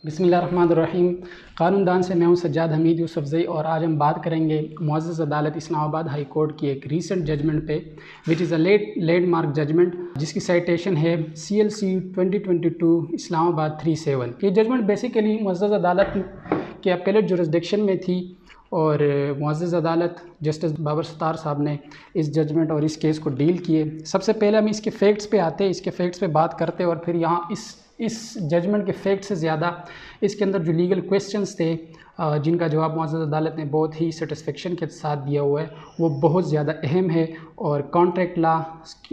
बिस्मिल्लाहिर्रहमानिर्रहीम। कानूनदान से मैं हूं सज्जाद हमीद यूसुफजई और आज हम बात करेंगे मुअज़्ज़ज़ अदालत इस्लामाबाद हाई कोर्ट की एक रीसेंट जजमेंट पे which is a landmark judgment जिसकी साइटेशन है CLC 2022 इस्लामाबाद 37। ये जजमेंट बेसिकली मुअज़्ज़ज़ अदालत के अपीलेट जुरिसडिक्शन में थी और मुअज़्ज़ज़ अदालत जस्टिस बाबर सत्तार साहब ने इस जजमेंट और इस केस को डील किए। सबसे पहले हम इसके फैक्ट्स पे आते, इसके फैक्ट्स पे बात करते और फिर यहाँ इस जजमेंट के फैक्ट से ज़्यादा इसके अंदर जो लीगल क्वेश्चंस थे जिनका जवाब मुअज़्ज़ज़ अदालत ने बहुत ही सेटिस्फेक्शन के साथ दिया हुआ है, वो बहुत ज़्यादा अहम है। और कॉन्ट्रैक्ट लॉ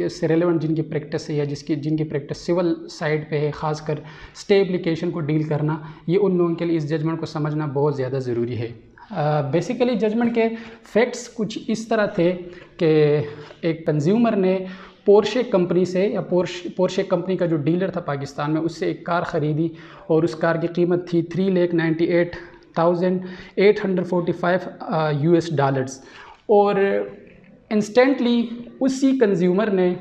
से रेलेवेंट जिनकी प्रैक्टिस है या जिनकी प्रैक्टिस सिविल साइड पे है, ख़ासकर स्टे एप्लीकेशन को डील करना, ये उन लोगों के लिए इस जजमेंट को समझना बहुत ज़्यादा ज़रूरी है। बेसिकली जजमेंट के फैक्ट्स कुछ इस तरह थे कि एक कंज्यूमर ने पोर्शे कंपनी से या पोर्शे कंपनी का जो डीलर था पाकिस्तान में, उससे एक कार ख़रीदी और उस कार की कीमत थी $3,98,845 US। और इंस्टेंटली उसी कंज्यूमर ने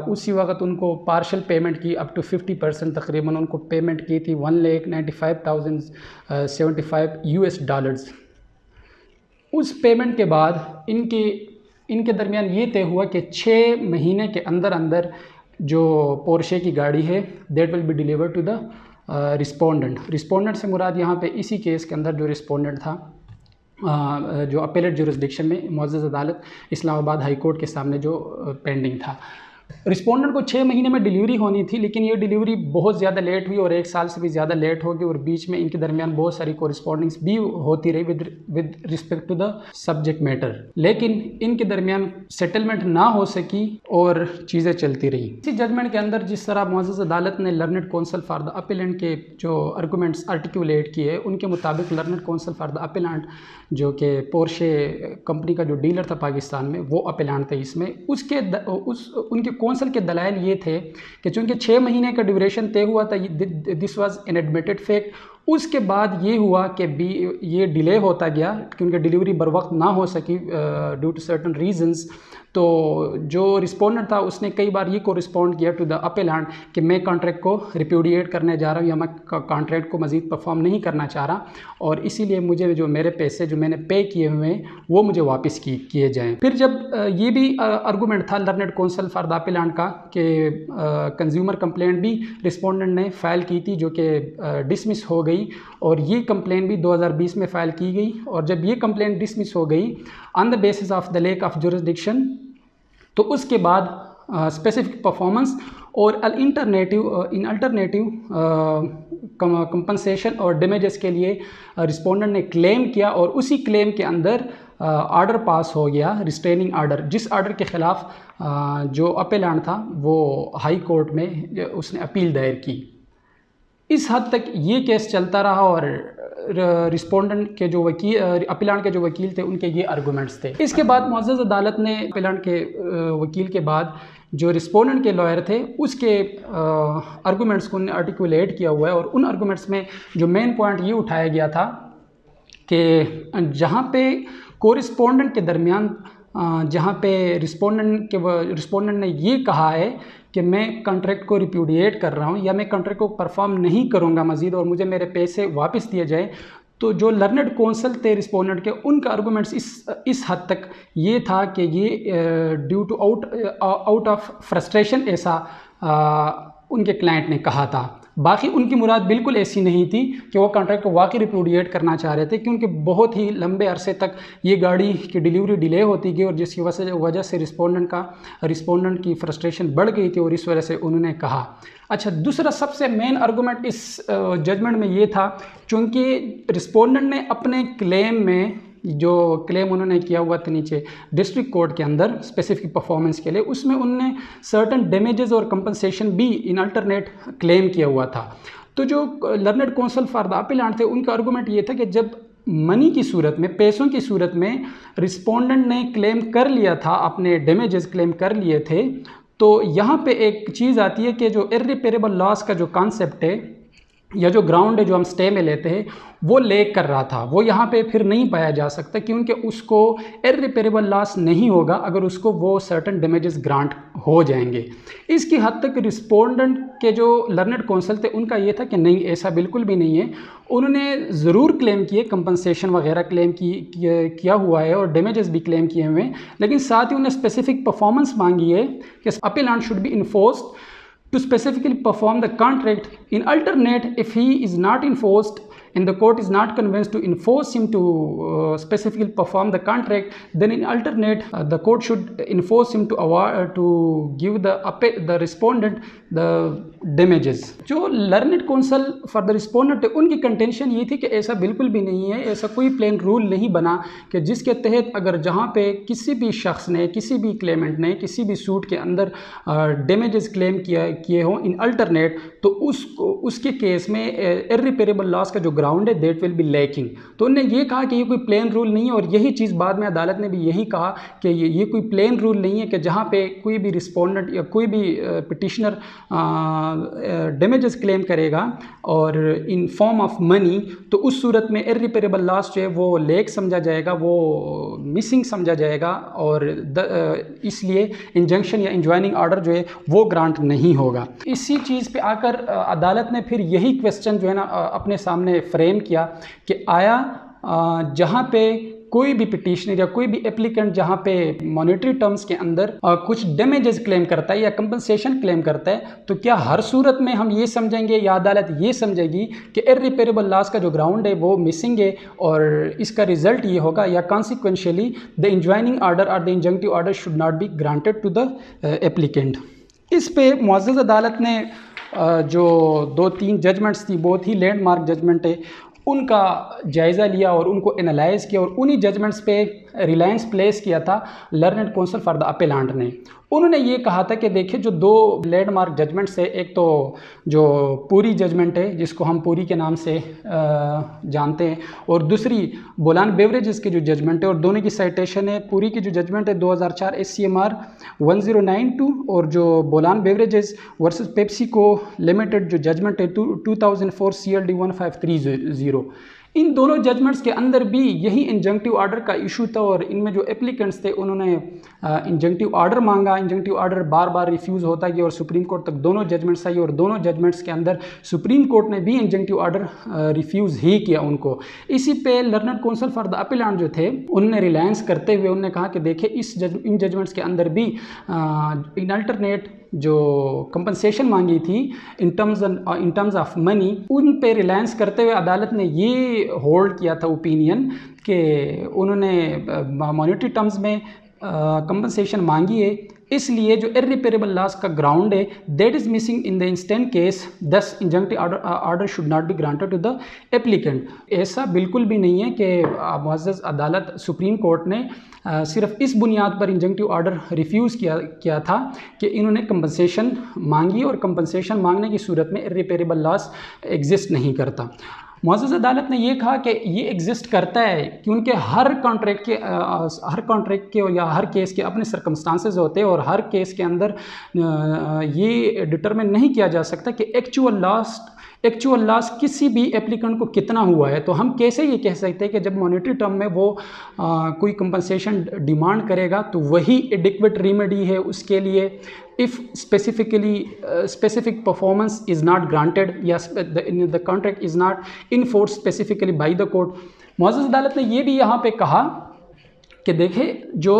उसी वक्त उनको पार्शल पेमेंट की, अप टू 50% तकरीबन उनको पेमेंट की थी $1,95,075 US। उस पेमेंट के बाद इनके दरमियान ये तय हुआ कि 6 महीने के अंदर अंदर जो पोर्शे की गाड़ी है that will be deliver to the respondent से मुराद यहाँ पे इसी केस के अंदर जो रिस्पोंडेंट था जो अपीलेट जुरिसडिक्शन में मुअज़्ज़ज़ अदालत इस्लामाबाद हाई कोर्ट के सामने जो पेंडिंग था। रिस्पोंडेंट को 6 महीने में डिलीवरी होनी थी, लेकिन ये डिलीवरी बहुत ज़्यादा लेट हुई और 1 साल से भी ज़्यादा लेट हो गई और बीच में इनके दरमियान बहुत सारी कोरिस्पॉन्डिंग्स भी होती रही with respect to the subject matter, लेकिन इनके दरमियान सेटलमेंट ना हो सकी और चीज़ें चलती रही। इसी जजमेंट के अंदर जिस तरह मुअज़्ज़ज़ अदालत ने learned council for the appellate के जो आर्गूमेंट्स आर्टिकुलेट किए, उनके मुताबिक learned council for the appellant जो कि पोर्शे कंपनी का जो डीलर था पाकिस्तान में, वो अपीलेंट थे इसमें। उनके कौंसल के दलाइल ये थे कि चूँकि 6 महीने का ड्यूरेशन तय हुआ था, this was an admitted fact. उसके बाद ये हुआ कि ये डिले होता गया क्योंकि डिलीवरी बर वक्त ना हो सकी ड्यू टू सर्टन रीजंस। तो जो रिस्पोंडेंट था उसने कई बार ये को रिस्पॉन्ड किया टू द अपीलेंट कि मैं कॉन्ट्रैक्ट को रिप्यूडिएट करने जा रहा हूँ या मैं कॉन्ट्रैक्ट को मज़ीद परफॉर्म नहीं करना चाह रहा और इसीलिए मुझे जो मेरे पैसे जो मैंने पे किए हुए हैं वो मुझे वापस किए जाएँ। फिर जब ये भी आर्गूमेंट था learned council for the appellate का कि कंज्यूमर कंप्लेंट भी रिस्पोंडेंट ने फ़ाइल की थी जो कि डिसमिस हो गई और ये कंप्लेंट भी 2020 में फ़ाइल की गई। और जब ये कंप्लेंट डिसमिस हो गई on the basis of the lack of jurisdiction, तो उसके बाद स्पेसिफिक परफॉर्मेंस और इन अल्टरनेटिव कंपनसेशन और डैमेजेस के लिए रिस्पोंडेंट ने क्लेम किया और उसी क्लेम के अंदर ऑर्डर पास हो गया, रिस्ट्रेनिंग ऑर्डर, जिस ऑर्डर के ख़िलाफ़ जो अपीलेंट था वो हाई कोर्ट में उसने अपील दायर की। इस हद तक ये केस चलता रहा और रिस्पोंडेंट के जो वकील अपीलेंट के जो वकील थे उनके ये आर्गूमेंट्स थे। इसके बाद मुअज़्ज़ज़ अदालत ने अपीलेंट के वकील के बाद जो रिस्पोंडेंट के लॉयर थे उसके आर्गूमेंट्स को आर्टिकुलेट किया हुआ है और उन आर्गूमेंट्स में जो मेन पॉइंट ये उठाया गया था कि जहाँ पे कोरिस्पोंडेंट के दरमियान जहाँ पे रिस्पोंडेंट ने ये कहा है कि मैं कॉन्ट्रैक्ट को रिप्यूडिएट कर रहा हूँ या मैं कॉन्ट्रैक्ट को परफॉर्म नहीं करूँगा मज़ीद और मुझे मेरे पैसे वापस दिए जाए, तो जो लर्नेड काउंसिल थे रिस्पोंडेंट के उनका आर्गूमेंट्स इस हद तक ये था कि ये due to out of frustration ऐसा उनके क्लाइंट ने कहा था। बाकी उनकी मुराद बिल्कुल ऐसी नहीं थी कि वो कॉन्ट्रैक्ट को वाकई रिप्यूडिएट करना चाह रहे थे, क्योंकि बहुत ही लंबे अरसे तक ये गाड़ी की डिलीवरी डिले होती गई और जिसकी वजह से रिस्पोंडेंट की फ्रस्ट्रेशन बढ़ गई थी और इस वजह से उन्होंने कहा। अच्छा, दूसरा सबसे मेन आर्गूमेंट इस जजमेंट में ये था, चूँकि रिस्पोंडेंट ने अपने क्लेम में जो क्लेम उन्होंने किया हुआ था नीचे डिस्ट्रिक्ट कोर्ट के अंदर स्पेसिफिक परफॉर्मेंस के लिए, उसमें उन्होंने सर्टन डैमेजेस और कंपनसेशन भी इन अल्टरनेट क्लेम किया हुआ था। तो जो learned council for the appellate थे उनका आर्गूमेंट ये था कि जब मनी की सूरत में, पैसों की सूरत में रिस्पोंडेंट ने क्लेम कर लिया था, अपने डैमेजेस क्लेम कर लिए थे, तो यहाँ पे एक चीज़ आती है कि जो इर्रिपेरेबल लॉस का जो कॉन्सेप्ट है या जो ग्राउंड है जो हम स्टे में लेते हैं वो लेक कर रहा था, वो यहाँ पे फिर नहीं पाया जा सकता, क्योंकि उसको इररिपेरेबल लॉस नहीं होगा अगर उसको वो सर्टन डैमेजेस ग्रांट हो जाएंगे। इसकी हद तक रिस्पोंडेंट के जो लर्नड कौंसल थे उनका ये था कि नहीं, ऐसा बिल्कुल भी नहीं है। उन्होंने ज़रूर क्लेम किए, कंपनसेशन वगैरह क्लेम किया हुआ है और डैमेजेस भी क्लेम किए हुए हैं, लेकिन साथ ही उन्हें स्पेसिफिक परफॉर्मेंस मांगी है कि appellate should be enforced to specifically perform the contract. In alternate, if he is not enforced and the court is not convinced to enforce him to specifically perform the contract, then in alternate the court should enforce him to award to give the respondent the damages. जो learned counsel for the respondent उनकी contention ये थी कि ऐसा बिल्कुल भी नहीं है, ऐसा कोई प्लेन रूल नहीं बना कि जिसके तहत अगर जहाँ पे किसी भी शख्स ने, किसी भी क्लेमेंट ने किसी भी सूट के अंदर डैमेजेस क्लेम किए हों इन अल्टरनेट, तो उसके केस में इररिपेरेबल लॉस का जो ग्राउंड है दैट विल बी लैकिंग। तो उन्होंने ये कहा कि ये कोई प्लेन रूल नहीं है, और यही चीज़ बाद में अदालत ने भी यही कहा कि ये कोई प्लेन रूल नहीं है कि जहाँ पे कोई भी रिस्पोंडेंट या कोई भी पिटिशनर डैमेजेस क्लेम करेगा और इन फॉर्म ऑफ मनी, तो उस सूरत में इररिपेरेबल लॉस जो है वो लेक समझा जाएगा, वो मिसिंग समझा जाएगा, और इसलिए इंजंक्शन या इंजॉइनिंग ऑर्डर जो है वो ग्रांट नहीं होगा। इसी चीज़ पे आकर अदालत ने फिर यही क्वेश्चन जो है ना अपने सामने फ्रेम किया कि आया जहाँ पे कोई भी पिटिशनर या कोई भी एप्लीकेंट जहाँ पे मॉनेटरी टर्म्स के अंदर कुछ डैमेजेस क्लेम करता है या कंपनसेशन क्लेम करता है, तो क्या हर सूरत में हम ये समझेंगे या अदालत ये समझेगी कि इररिपेरेबल लॉस का जो ग्राउंड है वो मिसिंग है और इसका रिजल्ट ये होगा, या कॉन्सिक्वेंशियली द इंजॉइनिंग ऑर्डर और the injunctive order should not be granted to the applicant. इस पे मुअज़्ज़ज़ अदालत ने जो 2-3 जजमेंट्स थी, बहुत ही लैंडमार्क जजमेंट है, उनका जायज़ा लिया और उनको एनालाइज़ किया, और उन्हीं जजमेंट्स पे रिलायंस प्लेस किया था learned counsel for the appellant ने। उन्होंने ये कहा था कि देखिए जो 2 लैंडमार्क जजमेंट्स है, एक तो जो पूरी जजमेंट है जिसको हम पूरी के नाम से जानते हैं, और दूसरी बोलान बेवरेजेस की जो जजमेंट है, और दोनों की साइटेशन है। पूरी की जो जजमेंट है 2004 SCMR 1092, और जो Bolan beverages versus PepsiCo limited जो जजमेंट है 2004 CLD 1530। इन दोनों जजमेंट्स के अंदर भी यही इंजंक्टिव ऑर्डर का इशू था, और इनमें जो एप्लीकेंट्स थे उन्होंने इंजंक्टिव ऑर्डर मांगा। इंजंक्टिव ऑर्डर बार बार रिफ्यूज़ होता गया और सुप्रीम कोर्ट तक दोनों जजमेंट्स आई, और दोनों जजमेंट्स के अंदर सुप्रीम कोर्ट ने भी इंजंक्टिव ऑर्डर रिफ्यूज़ ही किया उनको। इसी पे learned counsel for the appellant जो थे उन्होंने रिलायंस करते हुए उन्होंने कहा कि देखिए इन जजमेंट्स के अंदर भी इन अल्टरनेट जो कंपनसेशन मांगी थी इन टर्म्स ऑफ मनी, उन पे रिलायंस करते हुए अदालत ने ये होल्ड किया था ओपिनियन कि उन्होंने मॉनेटरी टर्म्स में कंपनसेशन मांगी है, इसलिए जो इररिपेरेबल लॉस का ग्राउंड है that is missing in the instant case, thus injunctive order should not be granted to the applicant. ऐसा बिल्कुल भी नहीं है कि मुअज़्ज़ज़ अदालत सुप्रीम कोर्ट ने सिर्फ इस बुनियाद पर इंजंक्टिव ऑर्डर रिफ्यूज़ किया था कि इन्होंने कंपनसेशन मांगी, और कंपनसेशन मांगने की सूरत में इररिपेरेबल लॉस एग्जिस्ट नहीं करता। मुअज़्ज़ज़ अदालत ने ये कहा कि ये एग्जिस्ट करता है क्योंकि हर कॉन्ट्रैक्ट के या हर केस के अपने सर्कमस्टांसेस होते हैं, और हर केस के अंदर ये डिटरमिन नहीं किया जा सकता कि एक्चुअल लॉस किसी भी एप्लीकेंट को कितना हुआ है। तो हम कैसे ये कह सकते हैं कि जब मॉनेटरी टर्म में वो कोई कंपनसेशन डिमांड करेगा तो वही एडिक्वेट रेमेडी है उसके लिए, if specific performance is not granted या the contract is not enforced specifically by the court। मुअज़्ज़ज़ अदालत ने ये भी यहाँ पे कहा कि देखें जो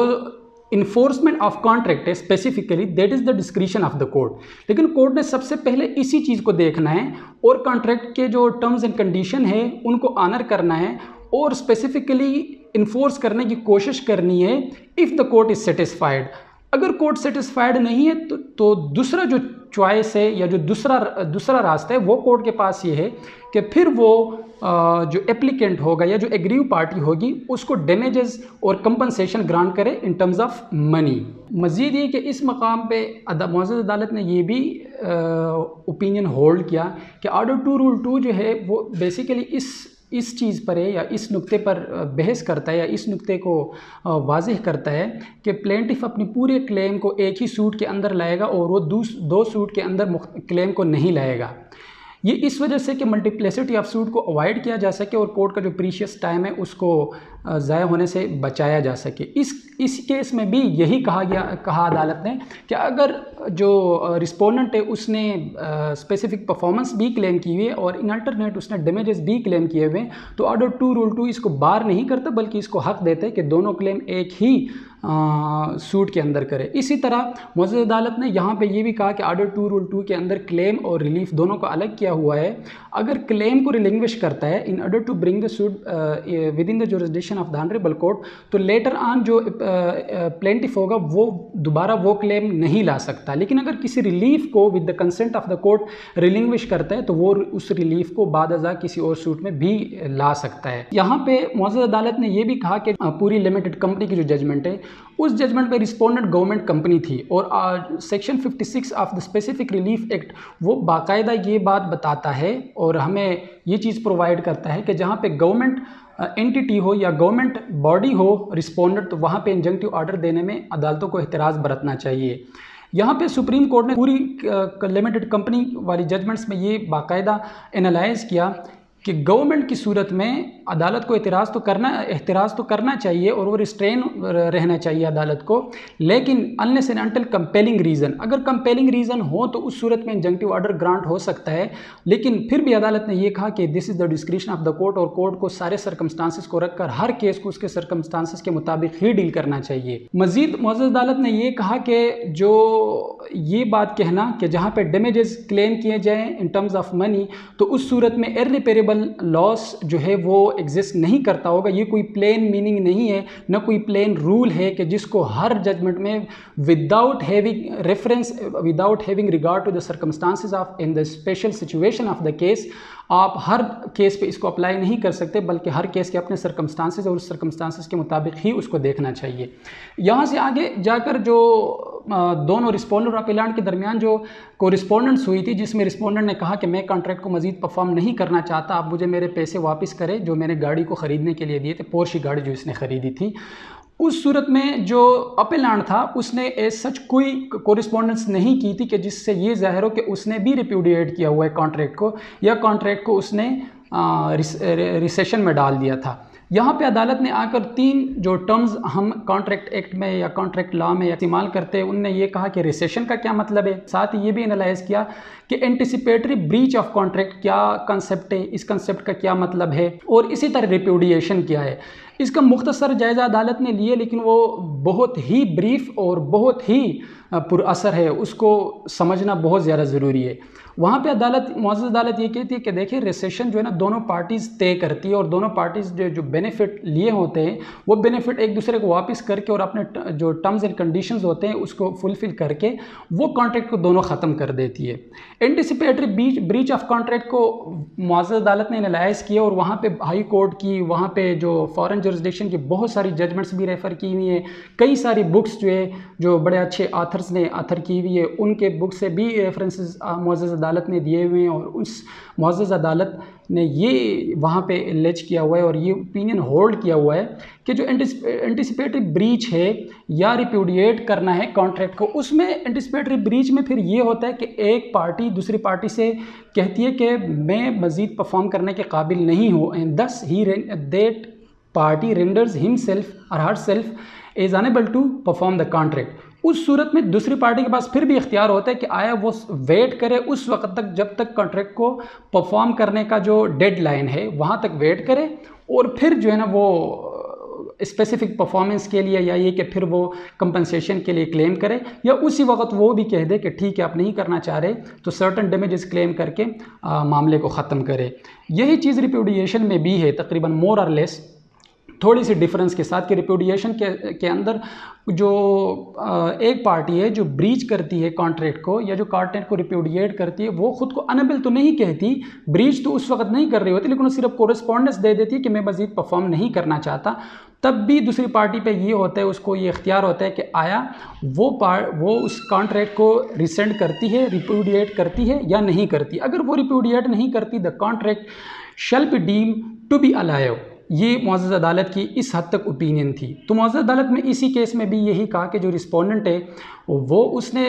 इन्फोर्समेंट ऑफ कॉन्ट्रैक्ट है specifically that is the discretion of the court, लेकिन कोर्ट ने सबसे पहले इसी चीज़ को देखना है और कॉन्ट्रैक्ट के जो टर्म्स एंड कंडीशन है उनको ऑनर करना है और स्पेसिफिकली इन्फोर्स करने की कोशिश करनी है if the court is satisfied. अगर कोर्ट सेटिस्फाइड नहीं है तो दूसरा जो चॉइस है या जो दूसरा रास्ता है वो कोर्ट के पास ये है कि फिर वो जो एप्लीकेंट होगा या जो एग्रीव पार्टी होगी उसको डैमेजेस और कंपनसेशन ग्रांट करे इन टर्म्स ऑफ मनी। मज़ीद ये कि इस मकाम पे मुअज़्ज़ज़ अदालत ने ये भी ओपिनियन होल्ड किया कि ऑर्डर 2 रूल 2 जो है वो बेसिकली इस चीज़ पर है या इस नुक्ते पर बहस करता है या इस नुक्ते को वाज़ेह करता है कि प्लेंटिफ अपनी पूरे क्लेम को एक ही सूट के अंदर लाएगा और वो दो सूट के अंदर क्लेम को नहीं लाएगा। ये इस वजह से कि मल्टीप्लिसिटी ऑफ सूट को अवॉइड किया जा सके और कोर्ट का जो प्रीशियस टाइम है उसको ज़ाया होने से बचाया जा सके। इस केस में भी यही कहा अदालत ने कि अगर जो रिस्पोंडेंट है उसने स्पेसिफिक परफॉर्मेंस भी क्लेम की हुई है और इन अल्टरनेट उसने डैमेजेस भी क्लेम किए हुए हैं, तो ऑर्डर 2 रूल 2 इसको बार नहीं करता बल्कि इसको हक देते हैं कि दोनों क्लेम एक ही सूट के अंदर करे। इसी तरह मुअज़्ज़ज़ अदालत ने यहाँ पे ये भी कहा कि ऑर्डर 2 रूल 2 के अंदर क्लेम और रिलीफ दोनों को अलग किया हुआ है। अगर क्लेम को रिलिंग्विश करता है in order to bring the suit within the jurisdiction of the honourable court, तो लेटर ऑन जो प्लेंटिफ होगा वो दोबारा वो क्लेम नहीं ला सकता। लेकिन अगर किसी रिलीफ को with the consent of the court relinquish करता है तो वो उस रिलीफ को बाद अज़ा किसी और सूट में भी ला सकता है। यहाँ पे मुअज़्ज़ज़ अदालत ने ये भी कहा कि पूरी लिमिटेड कंपनी की जो जजमेंट है उस जजमेंट में रिस्पोंडेंट गवर्नमेंट कंपनी थी और section 56 of the specific relief act वो बाकायदा ये बात बताता है और हमें ये चीज़ प्रोवाइड करता है कि जहाँ पे गवर्नमेंट एंटिटी हो या गवर्नमेंट बॉडी हो रिस्पोंडेंट, तो वहाँ पे इंजंक्टिव ऑर्डर देने में अदालतों को एहतराज़ बरतना चाहिए। यहाँ पे सुप्रीम कोर्ट ने पूरी लिमिटेड कंपनी वाली जजमेंट्स में ये बाकायदा एनालाइज किया कि गवर्नमेंट की सूरत में अदालत को एहतराज़ तो करना चाहिए और वो रिस्ट्रेन रहना चाहिए अदालत को, लेकिन unless and until compelling reason, अगर कंपेलिंग रीज़न हो तो उस सूरत में इंजंक्टिव ऑर्डर ग्रांट हो सकता है। लेकिन फिर भी अदालत ने ये कहा कि this is the description of the court और कोर्ट को सारे सर्कमस्टांसिस को रखकर हर केस को उसके सर्कमस्टांसिस के मुताबिक ही डील करना चाहिए। मज़ीद मुअज़्ज़ज़ अदालत ने ये कहा कि जो ये बात कहना कि जहाँ पर डैमेजेस क्लेम किए जाएँ इन टर्म्स ऑफ मनी, तो उस सूरत में इर्रिपेरेबल लॉस जो है वो एग्जिस्ट नहीं करता होगा। ये कोई प्लेन मीनिंग नहीं है, न कोई प्लेन रूल है कि जिसको हर जजमेंट में without having regard to the circumstances of in the special situation of the case, आप हर केस पे इसको अप्लाई नहीं कर सकते, बल्कि हर केस के अपने सर्कमस्टांसेस और उस सर्कमस्टांसेस के मुताबिक ही उसको देखना चाहिए। यहाँ से आगे जाकर जो दोनों रिस्पोंडेंट और अपीलेंट के दरमियान जो कोरिस्पोंडेंस हुई थी, जिसमें रिस्पोंडेंट ने कहा कि मैं कॉन्ट्रैक्ट को मजीद परफॉर्म नहीं करना चाहता, आप मुझे मेरे पैसे वापस करें जो मैंने गाड़ी को ख़रीदने के लिए दिए थे, पोर्श गाड़ी जो इसने ख़रीदी थी। उस सूरत में जो अपीलेंट था उसने एज सच कोई कोरिस्पोंडेंस नहीं की थी कि जिससे ये ज़ाहिर हो कि उसने भी रिप्यूडिएट किया हुआ है कॉन्ट्रैक्ट को, या कॉन्ट्रैक्ट को उसने रिसेशन में डाल दिया था। यहाँ पे अदालत ने आकर 3 जो टर्म्स हम कॉन्ट्रैक्ट एक्ट में या कॉन्ट्रैक्ट लॉ में इस्तेमाल करते हैं, उनने ये कहा कि रिसेशन का क्या मतलब है, साथ ही ये भी एनालाइज किया कि एंटिसिपेटरी ब्रीच ऑफ कॉन्ट्रैक्ट क्या कंसेप्ट है, इस कंसेप्ट का क्या मतलब है, और इसी तरह रिप्यूडिएशन क्या है। इसका मुख्तसर जायज़ा अदालत ने लिए, लेकिन वो बहुत ही ब्रीफ और बहुत ही पुरअसर है, उसको समझना बहुत ज़्यादा ज़रूरी है। वहाँ पे मुअज़्ज़ज़ अदालत ये कहती है कि देखिए रिसेशन जो है ना दोनों पार्टीज़ तय करती है और दोनों पार्टीज़ जो बेनिफिट लिए होते हैं वो बेनिफिट एक दूसरे को वापस करके और अपने जो टर्म्स एंड कंडीशंस होते हैं उसको फुलफ़िल करके वो कॉन्ट्रैक्ट को दोनों ख़त्म कर देती है। एंटिसिपेटरी ब्रीच ऑफ कॉन्ट्रैक्ट को मुअज़्ज़ज़ अदालत ने एनालाइज़ किया और वहाँ पे हाई कोर्ट की, वहाँ पे जो फॉरेन जुरिसडिक्शन की बहुत सारी जजमेंट्स भी रेफ़र की हुई हैं, कई सारी बुक्स जो है जो बड़े अच्छे ऑथर्स ने ऑथर की हुई है उनके बुक से भी रेफरेंसेस मुअज़्ज़ज़ अदालत ने दिए हुए हैं और उस मुअज़्ज़ज़ अदालत ने ये वहाँ पे एलेज किया हुआ है और ये ओपिनियन होल्ड किया हुआ है कि जो एंटिसिपेटरी ब्रीच है या रिप्यूडिएट करना है कॉन्ट्रैक्ट को, उसमें एंटिसिपेटरी ब्रीच में फिर ये होता है कि एक पार्टी दूसरी पार्टी से कहती है कि मैं मज़ीद परफॉर्म करने के काबिल नहीं हूँ, and thus he that party renders himself और herself is unable to perform the contract. उस सूरत में दूसरी पार्टी के पास फिर भी इख्तियार होता है कि आया वो वेट करे उस वक्त तक जब तक कॉन्ट्रैक्ट को परफॉर्म करने का जो डेडलाइन है वहाँ तक वेट करे, और फिर जो है ना वो स्पेसिफिक परफॉर्मेंस के लिए या ये कि फिर वो कंपनसेशन के लिए क्लेम करे, या उसी वक्त वो भी कह दे कि ठीक है आप नहीं करना चाह रहे तो सर्टन डैमेजेस क्लेम करके मामले को ख़त्म करे। यही चीज़ रिप्यूडिएशन में भी है, तकरीबन मोर और लेस थोड़ी सी डिफरेंस के साथ कि रिप्यूडिएशन के अंदर जो एक पार्टी है जो ब्रीच करती है कॉन्ट्रैक्ट को या जो कॉन्ट्रैक्ट को रिप्यूडिएट करती है वो ख़ुद को अनेबल तो नहीं कहती, ब्रीच तो उस वक्त नहीं कर रही होती, लेकिन वो सिर्फ कोरेस्पॉन्डेंस दे देती है कि मैं मज़ीद परफॉर्म नहीं करना चाहता। तब भी दूसरी पार्टी पे ये होता है, उसको ये इख्तियार होता है कि आया वो उस कॉन्ट्रैक्ट को रिसेंड करती है, रिप्यूडिएट करती है या नहीं करती। अगर वो रिप्यूडिएट नहीं करती the contract shall be deemed to be alive, ये मुअज़्ज़ज़ अदालत की इस हद तक ओपिनियन थी। तो मुअज़्ज़ज़ अदालत में इसी केस में भी यही कहा कि जो रिस्पोंडेंट है वो उसने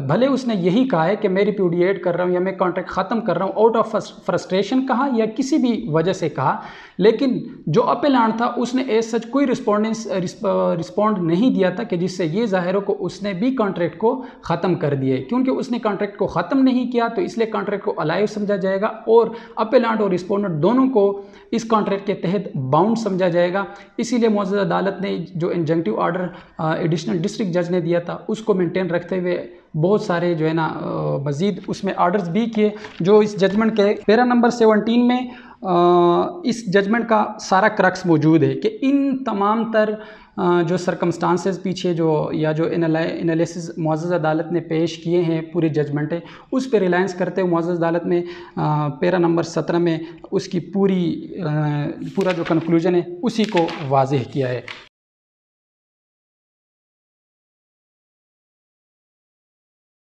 भले उसने यही कहा है कि मैं रिप्यूडिएट कर रहा हूँ या मैं कॉन्ट्रैक्ट ख़त्म कर रहा हूँ, आउट ऑफ फ्रस्ट्रेशन कहा या किसी भी वजह से कहा, लेकिन जो अपेलांट था उसने एज सच कोई रिस्पॉन्ड नहीं दिया था कि जिससे ये ज़ाहिर हो को उसने भी कॉन्ट्रैक्ट को ख़त्म कर दिए। क्योंकि उसने कॉन्ट्रैक्ट को ख़त्म नहीं किया तो इसलिए कॉन्ट्रैक्ट को अलाइव समझा जाएगा और अपेलांट और रिस्पोंडेंट दोनों को इस कॉन्ट्रैक्ट के तहत बाउंड समझा जाएगा। इसीलिए मुअज़्ज़ज़ अदालत ने जो इंजंक्टिव ऑर्डर एडिशनल डिस्ट्रिक्ट जज ने दिया था उसको मेंटेन रखते हुए बहुत सारे जो है ना मज़ीद उसमें ऑर्डर्स भी किए, जो इस जजमेंट के पैरा नंबर 17 में इस जजमेंट का सारा क्रक्स मौजूद है कि इन तमाम तर जो सरकमस्टांसेस पीछे जो या जो एनालिसिस मुअज़्ज़ज़ अदालत ने पेश किए हैं पूरे जजमेंट है उस पर रिलायंस करते हुए मुअज़्ज़ज़ अदालत ने पैरा नंबर 17 में उसकी पूरा जो कंक्लूजन है उसी को वाज़ेह किया है।